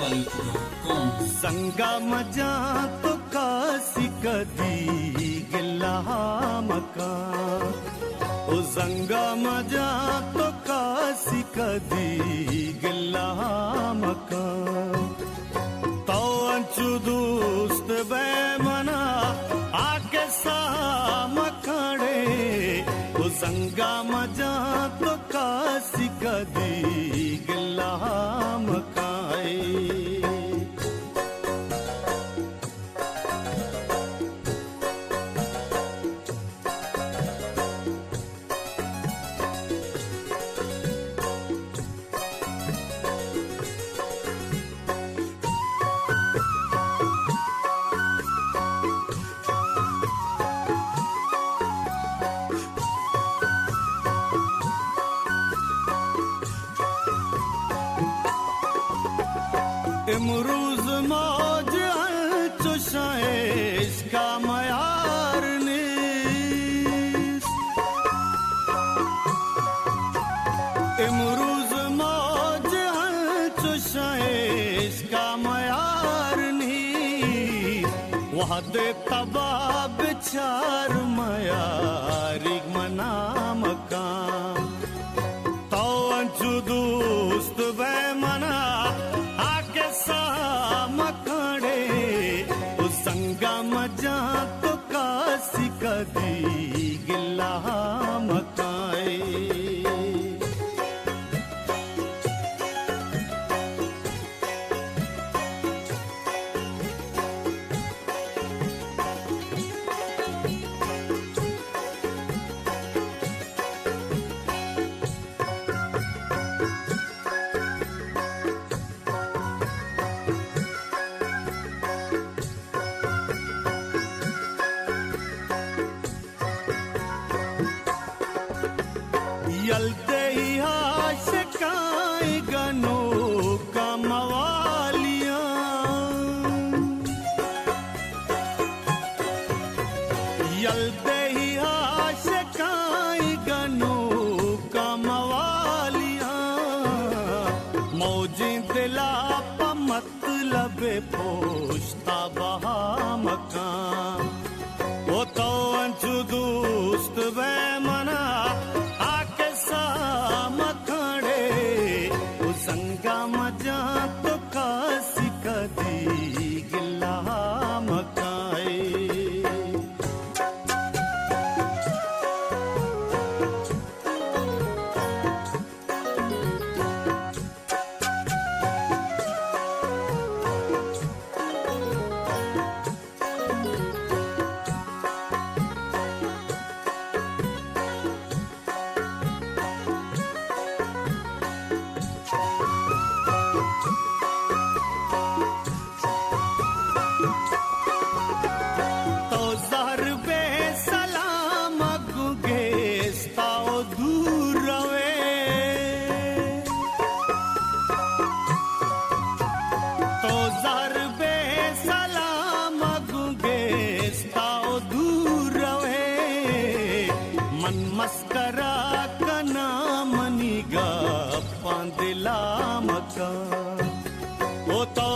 Sound.com संगा मजा तो कासी कदी गिल्ला मका ओ संगा मजा तो कासी कदी गिल्ला मका तो अंचु दोस्त बे मना आके साम खड़े ओ संगा मजा तो कासी कदी गिल्ला मकाए इमरूज मौज चुशाए इसका मयार नीस इमरूज मौज चुशाए इसका मयार नीस वहाँ दे तबाब चार मयारी मना मकान तो अंचु दोस्त वे मना मखड़े उस संगा मजा तो कासी कदी गिल्ला मकाए यलते ही आशिकाई गनो कमवालियां यलते ही आशिकाई गनो कमवालियां मौजी दिला पा मतलब पोछता बहा मकान वो तो अंचु दोस्त वे मना मखड़े ओ संगा मजा तो कासी कदी गिल्ला मकाए मस्करा कना मनीगा पांदिला मका ओ तो